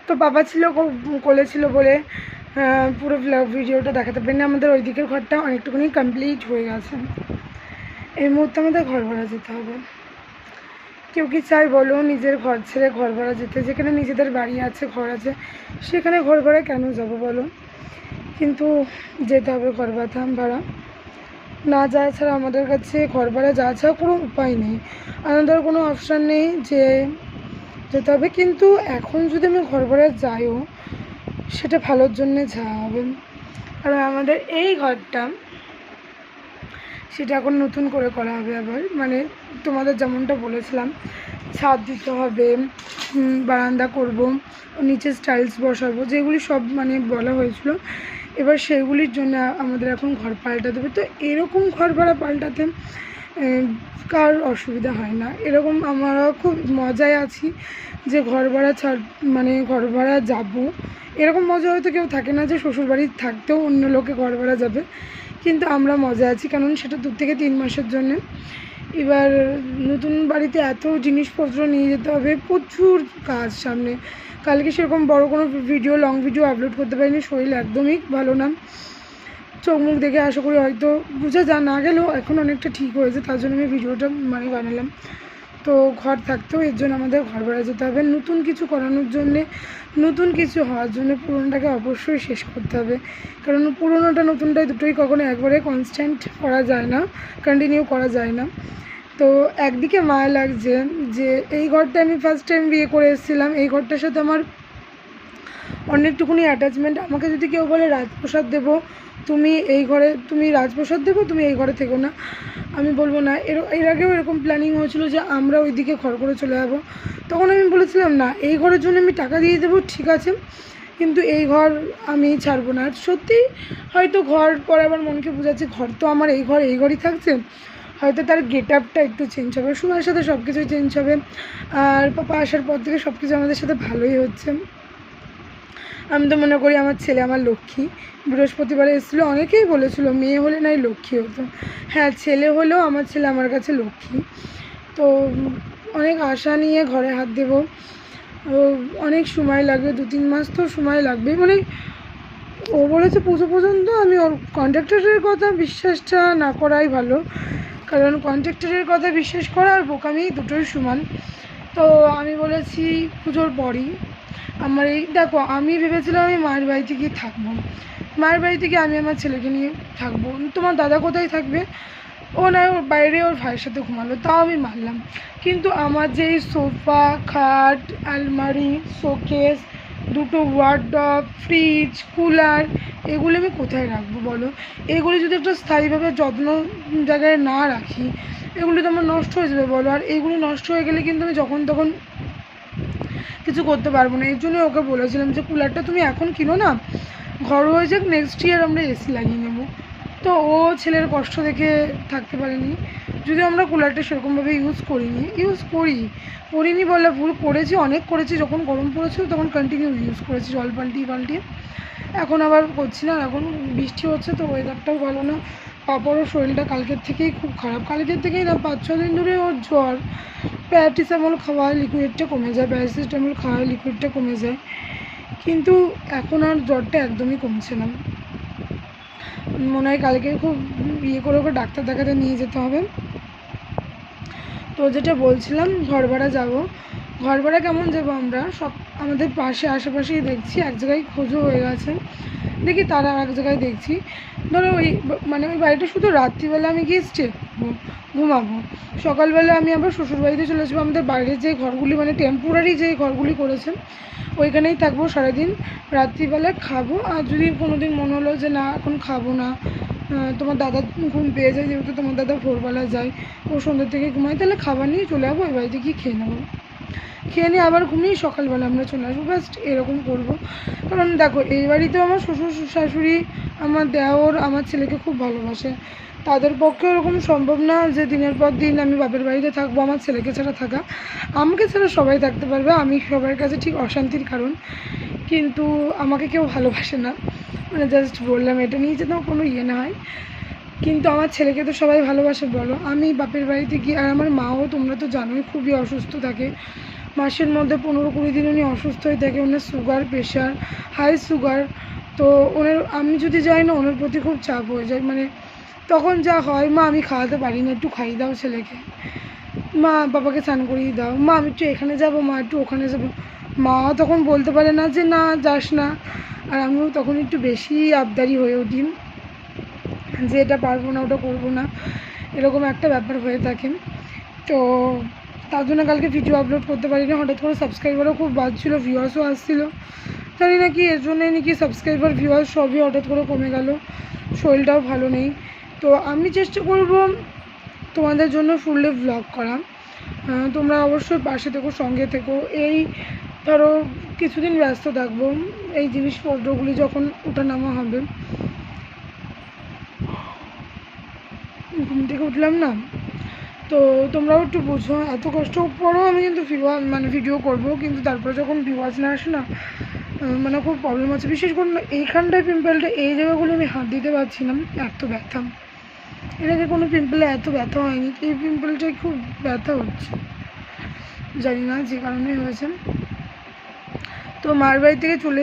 তো বাবা ছিল কোলে ছিল বলে পুরো ভিডিওটা দেখাতে পারিনি। আমাদের ওই দিকের ঘরটা অনেকটুকুনি কমপ্লিট হয়ে গেছে। এই মুহূর্তে আমাদের ঘর ভাড়া যেতে হবে। কেউ কি চাই বলো নিজের ঘর ছেড়ে ঘর ভাড়া যেতে? যেখানে নিজেদের বাড়ি আছে, ঘর আছে, সেখানে ঘর ভাড়া কেন যাবো বলো? কিন্তু যেতে হবে ঘর ভাড়া না যাওয়া ছাড়া আমাদের কাছে ঘর ভাড়া যাওয়া ছাড়া কোনো উপায় নেই। আমাদের কোনো অপশান নেই যে যেতে হবে। কিন্তু এখন যদি আমি ঘর ভাড়া যাইও সেটা ভালোর জন্যে যাওয়া হবে। আর আমাদের এই ঘরটা সেটা এখন নতুন করে করা হবে আবার, মানে তোমাদের যেমনটা বলেছিলাম ছাদ দিতে হবে, বারান্দা করব, নিচে স্টাইলস বসাবো, যেগুলি সব মানে বলা হয়েছিল। এবার সেগুলির জন্য আমাদের এখন ঘর পাল্টাতে হবে। তো এরকম ঘর ভাড়া পাল্টাতে কার অসুবিধা হয় না? এরকম আমরা খুব মজায় আছি যে ঘর ভাড়া মানে ঘর ভাড়া যাবো। এরকম মজা হয়তো কেউ থাকে না যে শ্বশুরবাড়ি থাকতেও অন্য লোকে ঘর ভাড়া যাবে, কিন্তু আমরা মজা আছি কারণ সেটা 2 থেকে 3 মাসের জন্যে। এবার নতুন বাড়িতে এত জিনিসপত্র নিয়ে যেতে হবে, প্রচুর কাজ সামনে। কালকে সেরকম বড় কোনো লং ভিডিও আপলোড করতে পারিনি, শরীর একদমই ভালো না। চোখ মুখ দেখে আশা করি হয়তো বোঝা না গেলেও এখন অনেকটা ঠিক হয়েছে, তার জন্য আমি ভিডিওটা মানে বানালাম। তো ঘর থাকতেও এর জন্য আমাদের ঘর ভাড়া যেতে হবে। নতুন কিছু করানোর জন্যে, নতুন কিছু হওয়ার জন্য পুরোনোটাকে অবশ্যই শেষ করতে হবে। কারণ পুরোনোটা নতুনটাই দুটোই কখনো একবারে কনস্ট্যান্ট করা যায় না, কন্টিনিউ করা যায় না। তো একদিকে মায়া লাগছে যে এই ঘরটা আমি ফার্স্ট টাইম বিয়ে করে এসেছিলাম, এই ঘরটার সাথে আমার অনেকটুকুনি অ্যাটাচমেন্ট। আমাকে যদি কেউ বলে রাজপ্রসাদ দেবো, তুমি এই ঘরে, তুমি রাজপ্রসাদ দেবো, তুমি এই ঘরে থেকো না, আমি বলবো না। এর আগেও এরকম প্ল্যানিং হয়েছিল যে আমরা ওই দিকে ঘর করে চলে যাবো। তখন আমি বলেছিলাম না, এই ঘরের জন্য আমি টাকা দিয়ে দেবো ঠিক আছে, কিন্তু এই ঘর আমি ছাড়বো না। সত্যি হয়তো ঘর পরে আবার মনকে বোঝাচ্ছে ঘর তো আমার এই ঘরই থাকছে, হয়তো তার গেট আপটা একটু চেঞ্জ হবে, সময়ের সাথে সব কিছুই চেঞ্জ হবে। আর পাপা আসার পর থেকে সব কিছু আমাদের সাথে ভালোই হচ্ছে। আমি তো মনে করি আমার ছেলে আমার লক্ষ্মী। বৃহস্পতিবারে এসেছিলো, অনেকেই বলেছিলো মেয়ে হলে নাই লক্ষ্মী হতো। হ্যাঁ, ছেলে হলেও আমার ছেলে আমার কাছে লক্ষ্মী। তো অনেক আশা নিয়ে ঘরে হাত দেবো, অনেক সময় লাগবে, 2-3 মাস তো সময় লাগবে। মানে ও বলেছে পুজো পর্যন্ত। আমি ওর কন্ট্রাক্টরের কথা বিশ্বাসটা না করাই ভালো, কারণ কন্ট্রাক্টরের কথা বিশ্বাস করা আর বোকামি দুটোই সমান। তো আমি বলেছি পুজোর পরই। আমার এই দেখো, আমি ভেবেছিলাম আমি মায়ের বাড়িতে গিয়ে থাকবো, মায়ের বাড়িতে গিয়ে আমি আমার ছেলেকে নিয়ে থাকবো। তোমার দাদা কোথায় থাকবে? ও নয় ওর বাইরে ওর ভাইয়ের সাথে ঘুমালো, তাও আমি মানলাম। কিন্তু আমার যে সোফা, খাট, আলমারি, শোকেস, 2টো ওয়ার্ডরোব, ফ্রিজ, কুলার, এগুলো আমি কোথায় রাখবো বলো? এগুলি যদি একটা স্থায়ীভাবে যত্ন জায়গায় না রাখি, এগুলি তো আমার নষ্ট হয়ে যাবে বলো। আর এইগুলি নষ্ট হয়ে গেলে কিন্তু আমি যখন তখন কিছু করতে পারবো না। এর জন্য ওকে বলেছিলাম যে কুলারটা তুমি এখন কিনো না, ঘর হয়ে যাক, নেক্সট ইয়ার আমরা এসি লাগিয়ে নেবো। তো ও ছেলের কষ্ট দেখে থাকতে পারেনি। যদিও আমরা কুলারটা সেরকমভাবে করিনি বলে ভুল করেছি, অনেক করেছি। যখন গরম পড়েছিল তখন কন্টিনিউ ইউজ করেছি, জল পাল্টিয়ে। এখন আবার করছি না, এখন বৃষ্টি হচ্ছে তো ওয়েদারটাও ভালো না। পাপারও শরীরটা কালকের থেকেই খুব খারাপ, কালকের থেকেই না 5-6 দিন ধরে ওর জ্বর। প্যারাসিটামল খাওয়ায় লিকুইডটা কমে যায়, প্যারাসিটামল খাওয়ায় লিকুইডটা কমে যায়, কিন্তু এখন আর জ্বরটা একদমই কমছে না। মনে হয় কালকে খুব করে ওকে ডাক্তার দেখাতে নিয়ে যেতে হবে। তো যেটা বলছিলাম, ঘর ভাড়া যাবো। ঘর ভাড়া কেমন যাবো? আমরা সব আমাদের আশেপাশেই দেখছি, এক জায়গায় খোঁজও হয়ে গেছে, দেখি তারা এক জায়গায় দেখছি। ধরো ওই মানে ওই বাড়িটা শুধু রাত্রিবেলা আমি গিয়ে স্টে করবো, ঘুমাবো। সকালবেলা আমি আবার শ্বশুরবাড়িতে চলে আসবো। আমাদের বাইরের যে ঘরগুলি মানে টেম্পোরারি যে ঘরগুলি করেছে ওইখানেই থাকবো সারাদিন। রাত্রিবেলা খাবো, আর যদি কোনো দিন মনে হলো যে না এখন খাবো না, তোমার দাদা ঘুম পেয়ে যায়, যেহেতু তোমার দাদা ভোরবেলা যায়, ও সন্ধ্যের থেকে ঘুমায়, তাহলে খাবার নিয়ে চলে যাবো, ওই বাড়িতে গিয়ে খেয়ে নেবো। খেয়ে নিয়ে আবার ঘুমিয়ে সকালবেলা আমরা চলে আসবো, ব্যাস এরকম করবো। কারণ দেখো এই বাড়িতেও আমার শ্বশুর শাশুড়ি, আমার দেওর আমার ছেলেকে খুব ভালোবাসে। তাদের পক্ষে ওরকম সম্ভব না যে দিনের পর দিন আমি বাপের বাড়িতে থাকবো আমার ছেলেকে ছাড়া থাকা। আমাকে ছাড়া সবাই থাকতে পারবে, আমি সবার কাছে ঠিক অশান্তির কারণ, কিন্তু আমাকে কেউ ভালোবাসে না। মানে জাস্ট বললাম, এটা নিয়ে যেন কোনো না হয়। কিন্তু আমার ছেলেকে তো সবাই ভালোবাসে বলো। আমি বাপের বাড়িতে গিয়ে, আর আমার মাও তোমরা তো জানোই খুবই অসুস্থ থাকে, মাসের মধ্যে 15-20 দিন উনি অসুস্থ হয়ে থাকে, ওনার সুগার, প্রেশার, হাই সুগার। তো ওনার, আমি যদি যাই না ওনার প্রতি খুব চাপ হয়ে যায়, মানে তখন যা হয়, মা আমি খাওয়াতে পারি না, একটু খাইয়ে দাও ছেলেকে, মা বাবাকে স্নান করিয়ে দাও, মা আমি একটু এখানে যাবো, মা একটু ওখানে যাবো। মা তখন বলতে পারে না যে না যাস না, আর আমিও তখন একটু বেশি আবদারি হয়ে উঠি যে এটা পারবো না, ওটা করবো না, এরকম একটা ব্যাপার হয়ে থাকে। তো তার জন্য কালকে ভিডিও আপলোড করতে পারি না। হঠাৎ করে সাবস্ক্রাইবারও খুব বাড়ছিলো, ভিউয়ার্সও আসছিলো, জানি না কি এর জন্যই নাকি সাবস্ক্রাইবার ভিউয়ার্স সবই হঠাৎ করে কমে গেল, শরীরটাও ভালো নেই। তো আমি চেষ্টা করব তোমাদের জন্য ফুললি ভ্লগ করা, তোমরা অবশ্যই পাশে থেকো, সঙ্গে থেকো। এই ধরো কিছুদিন ব্যস্ত থাকবো, এই জিনিসপত্রগুলি যখন ওঠানামা হবে, ঘুম থেকে উঠলাম না, তো তোমরাও একটু বুঝো, এত কষ্ট পরেও আমি কিন্তু ভিডিও করব, কিন্তু তারপরে যখন ভিউয়ার্স না আসে না, মানে খুব প্রবলেম আছে। বিশেষ করে এইখানটায় পিম্পলটা, এই জায়গাগুলো আমি হাত দিতে পারছি না, এত ব্যথা। এর আগে কোনো পিম্পলে এত ব্যথা হয়নি, এই পিম্পলটাই খুব ব্যথা হচ্ছে, জানি না যে কারণে হয়েছে। তো মার বাড়ি থেকে চলে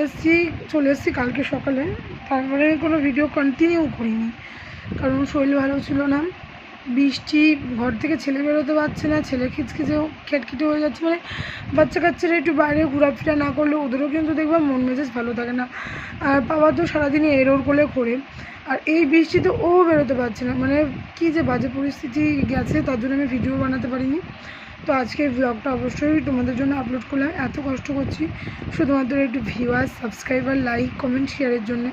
এসেছি কালকে সকালে, তারপরে কোনো ভিডিও কন্টিনিউ করিনি, কারণ শরীর ভালো ছিল না, বৃষ্টি, ঘর থেকে ছেলে বেরোতে পারছে না, ছেলে খিচখিচেও খেটখিটে হয়ে যাচ্ছে, মানে বাচ্চা কাচ্চারা একটু বাইরে ঘোরাফেরা না করলে ওদেরও কিন্তু দেখবা মন মেজাজ ভালো থাকে না। আর বাবা তো সারাদিনই এরোর কোলে করে, আর এই বৃষ্টিতে ও বেরোতে পারছে না, মানে কী যে বাজে পরিস্থিতি গেছে, তার জন্য আমি ভিডিও বানাতে পারিনি। তো আজকে এই ব্লগটা অবশ্যই তোমাদের জন্য আপলোড করলাম, এত কষ্ট করছি শুধুমাত্র একটু ভিউয়ার্স, সাবস্ক্রাইবার, লাইক, কমেন্ট, শেয়ারের জন্য।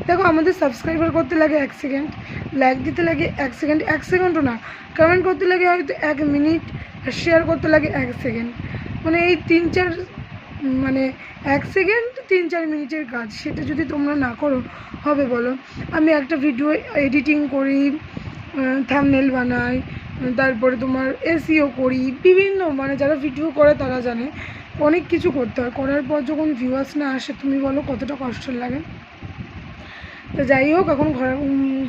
দেখো আমাদের সাবস্ক্রাইবার করতে লাগে 1 সেকেন্ড, লাইক দিতে লাগে 1 সেকেন্ড, 1 সেকেন্ডও না, কমেন্ট করতে লাগে হয়তো 1 মিনিট, আর শেয়ার করতে লাগে 1 সেকেন্ড, মানে এই 3-4, মানে 1 সেকেন্ড 3-4 মিনিটের কাজ, সেটা যদি তোমরা না করো হবে বলো? আমি একটা ভিডিও এডিটিং করি, থাম্বনেল বানাই, তারপরে তোমার এসইও করি, বিভিন্ন, মানে যারা ভিডিও করে তারা জানে অনেক কিছু করতে হয়, করার পর যখন ভিউয়ার্স না আসে তুমি বলো কতটা কষ্টের লাগে। তো যাই হোক, এখন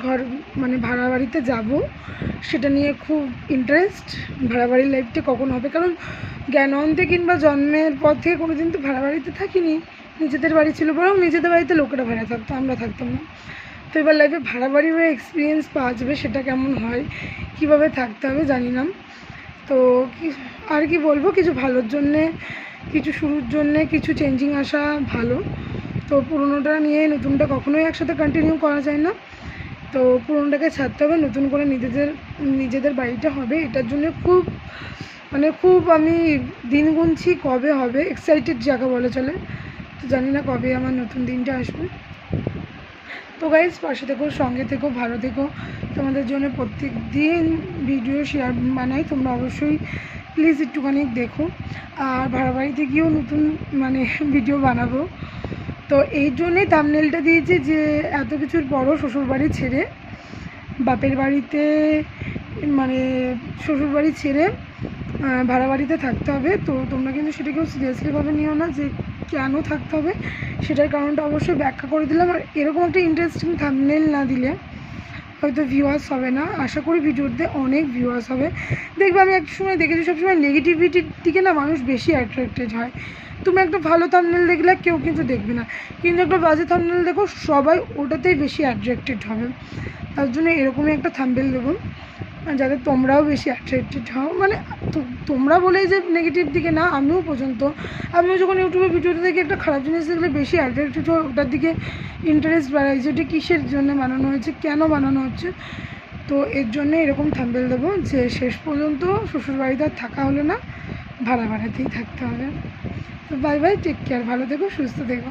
ঘর মানে ভাড়া বাড়িতে যাব, সেটা নিয়ে খুব ইন্টারেস্ট, ভাড়া বাড়ির লাইফটা কখন হবে, কারণ জ্ঞানন্তে কিংবা জন্মের পর থেকে কোনো দিন তো ভাড়া বাড়িতে থাকিনি, নিজেদের বাড়ি ছিল, বরং নিজেদের বাড়িতে লোকেরা ভাড়া থাকতো, আমরা থাকতাম না। তো এবার লাইফে ভাড়া বাড়ির এক্সপিরিয়েন্স পাওয়া যাবে, সেটা কেমন হয়, কীভাবে থাকতে হবে জানি না। তো আর কি বলবো, কিছু ভালোর জন্যে, কিছু শুরুর জন্যে কিছু চেঞ্জিং আসা ভালো। তো পুরোনোটা নিয়ে নতুনটা কখনোই একসাথে কন্টিনিউ করা যায় না, তো পুরোনোটাকে ছাড়তে হবে, নতুন করে নিজেদের বাড়িটা হবে, এটার জন্য খুব আমি দিন গুনছি কবে হবে, এক্সাইটেড যাকে বলে চলে। তো জানি না কবে আমার নতুন দিনটা আসবে। তো গাইজ পাশে থেকো, সঙ্গে থেকো, ভালো থেকো, তোমাদের জন্য প্রত্যেক দিন ভিডিও শেয়ার বানাই, তোমরা অবশ্যই প্লিজ একটুখানি দেখো। আর ভাড়া বাড়িতে গিয়েও নতুন ভিডিও বানাবো, তো এই জন্যেই থাম্বনেলটা দিয়েছি যে এত কিছুর পরও শ্বশুরবাড়ি ছেড়ে বাপের বাড়িতে, শ্বশুরবাড়ি ছেড়ে ভাড়া বাড়িতে থাকতে হবে। তো তোমরা কিন্তু সেটা কেউ সিরিয়াসলিভাবে নিও না যে কেন থাকতে হবে, সেটার কারণটা অবশ্যই ব্যাখ্যা করে দিলাম। আর এরকম একটা ইন্টারেস্টিং থাম্বনেল না দিলে হয়তো ভিউয়ার্স হবে না, আশা করি ভিডিওতে অনেক ভিউয়ার্স হবে। দেখবে আমি একটা সময় দেখেছি, সবসময় নেগেটিভিটির দিকে না মানুষ বেশি অ্যাট্রাক্টেড হয়। তুমি একটা ভালো থাম্বনেল দেখলে কেউ কিন্তু দেখবে না, কিন্তু একটা বাজে থাম্বনেল দেখো সবাই ওটাতেই বেশি অ্যাট্রাক্টেড হবে। তার জন্য এরকমই একটা থাম্বনেল দেবো যাতে তোমরাও বেশি অ্যাট্রাক্টেড হও, তোমরা বলেই যে নেগেটিভ দিকে না, আমিও যখন ইউটিউবে ভিডিওতে দেখি একটা খারাপ জিনিস দেখলে বেশি অ্যাট্রাক্টেড হয়, ওটার দিকে ইন্টারেস্ট বাড়াই যে ওটা কিসের জন্য বানানো হয়েছে, কেন বানানো হচ্ছে। তো এর জন্য এরকম থাম্বনেল দেবো যে শেষ পর্যন্ত শ্বশুরবাড়িতে আর থাকা হলো না, ভাড়াতেই থাকতে হবে। তো বাই বাই, টেক কেয়ার, ভালো থেকো, সুস্থ থেকো।